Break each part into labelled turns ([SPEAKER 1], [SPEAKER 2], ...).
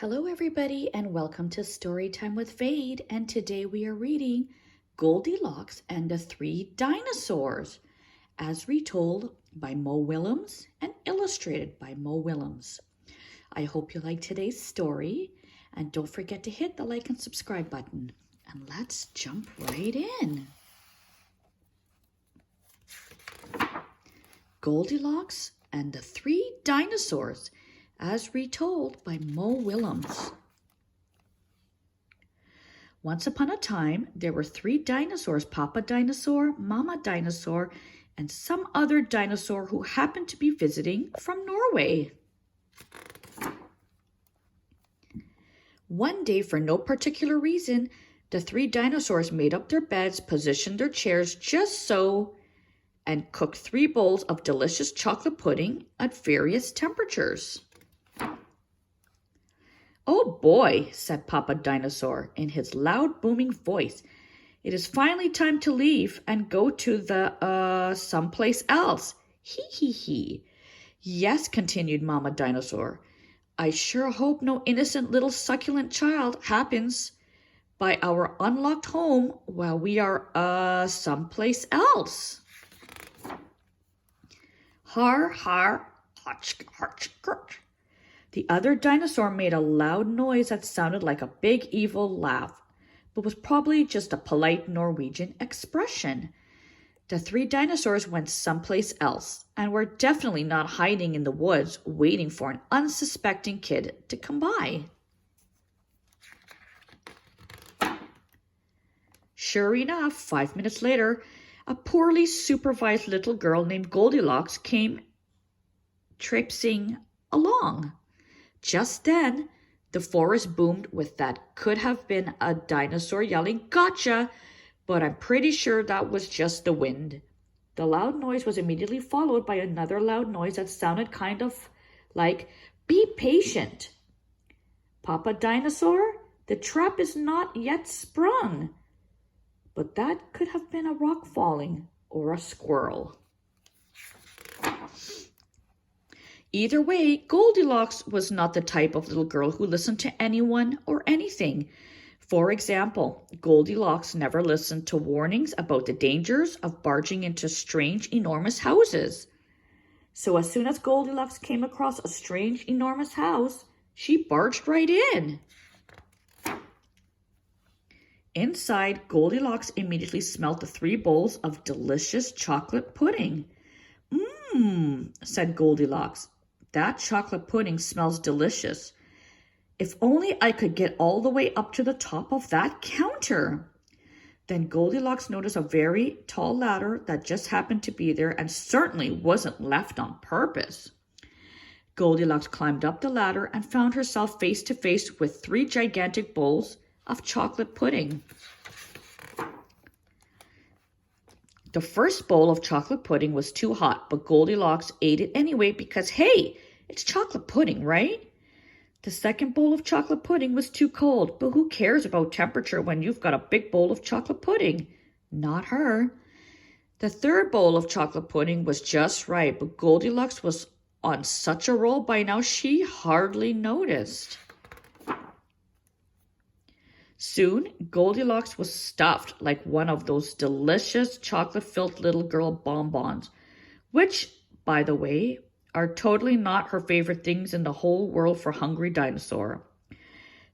[SPEAKER 1] Hello everybody and welcome to Storytime with Fade, and today we are reading Goldilocks and the Three Dinosaurs as retold by Mo Willems and illustrated by Mo Willems. I hope you like today's story and don't forget to hit the like and subscribe button, and let's jump right in. Goldilocks and the Three Dinosaurs as retold by Mo Willems. Once upon a time, there were three dinosaurs, Papa Dinosaur, Mama Dinosaur, and some other dinosaur who happened to be visiting from Norway. One day, for no particular reason, the three dinosaurs made up their beds, positioned their chairs just so, and cooked 3 bowls of delicious chocolate pudding at various temperatures. "Oh boy," said Papa Dinosaur in his loud booming voice. "It is finally time to leave and go to the, someplace else. Hee hee hee." "Yes," continued Mama Dinosaur. "I sure hope no innocent little succulent child happens by our unlocked home while we are, someplace else." Har, har, hotch, hotch, hotch. The other dinosaur made a loud noise that sounded like a big evil laugh, but was probably just a polite Norwegian expression. The three dinosaurs went someplace else and were definitely not hiding in the woods waiting for an unsuspecting kid to come by. Sure enough, 5 minutes later, a poorly supervised little girl named Goldilocks came traipsing along. Just then, the forest boomed with that could have been a dinosaur yelling, "Gotcha!" But I'm pretty sure that was just the wind. The loud noise was immediately followed by another loud noise that sounded kind of like, "Be patient, Papa Dinosaur, the trap is not yet sprung." But that could have been a rock falling or a squirrel. Either way, Goldilocks was not the type of little girl who listened to anyone or anything. For example, Goldilocks never listened to warnings about the dangers of barging into strange, enormous houses. So as soon as Goldilocks came across a strange, enormous house, she barged right in. Inside, Goldilocks immediately smelt the 3 bowls of delicious chocolate pudding. Said Goldilocks. "That chocolate pudding smells delicious. If only I could get all the way up to the top of that counter." Then Goldilocks noticed a very tall ladder that just happened to be there and certainly wasn't left on purpose. Goldilocks climbed up the ladder and found herself face to face with 3 gigantic bowls of chocolate pudding. The first bowl of chocolate pudding was too hot, but Goldilocks ate it anyway because, hey, it's chocolate pudding, right? The second bowl of chocolate pudding was too cold, but who cares about temperature when you've got a big bowl of chocolate pudding? Not her. The third bowl of chocolate pudding was just right, but Goldilocks was on such a roll by now she hardly noticed. Soon, Goldilocks was stuffed like one of those delicious chocolate-filled little girl bonbons, which, by the way, are totally not her favorite things in the whole world for hungry dinosaur.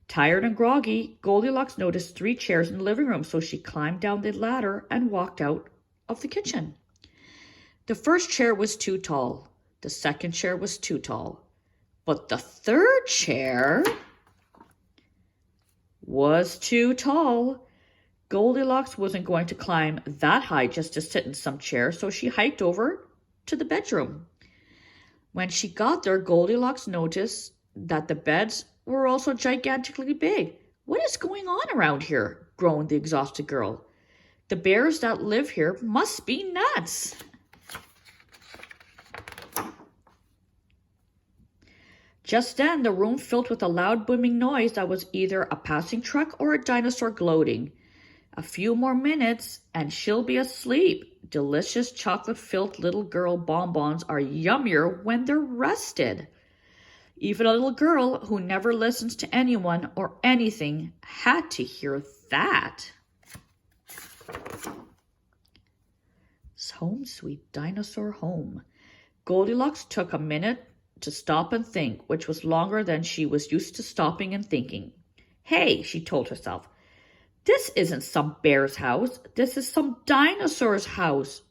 [SPEAKER 1] Tired and groggy, Goldilocks noticed 3 chairs in the living room, so she climbed down the ladder and walked out of the kitchen. The first chair was too tall. The second chair was too tall. But the third chair was too tall. Goldilocks wasn't going to climb that high just to sit in some chair, so she hiked over to the bedroom. When she got there, Goldilocks noticed that the beds were also gigantically big. "What is going on around here?" groaned the exhausted girl. "The bears that live here must be nuts." Just then, the room filled with a loud booming noise that was either a passing truck or a dinosaur gloating. "A few more minutes and she'll be asleep. Delicious chocolate-filled little girl bonbons are yummier when they're rested." Even a little girl who never listens to anyone or anything had to hear that. Home, sweet dinosaur, home. Goldilocks took a minute to stop and think, which was longer than she was used to stopping and thinking. Hey, she told herself, this isn't some bear's house. This is some dinosaur's house.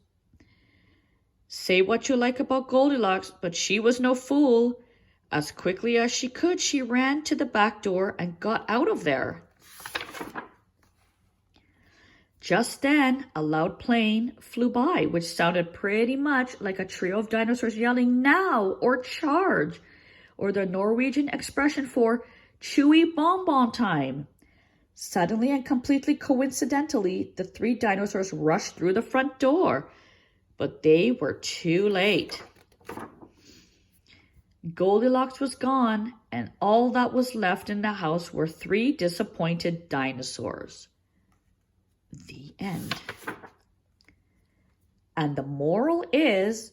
[SPEAKER 1] Say what you like about Goldilocks, but she was no fool. As quickly as she could, she ran to the back door and got out of there. Just then, a loud plane flew by, which sounded pretty much like a trio of dinosaurs yelling now or charge, or the Norwegian expression for chewy bonbon time. Suddenly and completely coincidentally, the three dinosaurs rushed through the front door, but they were too late. Goldilocks was gone, and all that was left in the house were three disappointed dinosaurs. The end. And the moral is,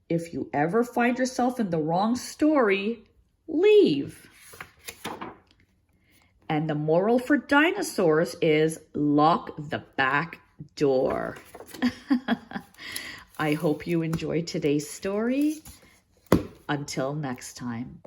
[SPEAKER 1] if you ever find yourself in the wrong story, leave. And the moral for dinosaurs is lock the back door. I hope you enjoyed today's story. Until next time.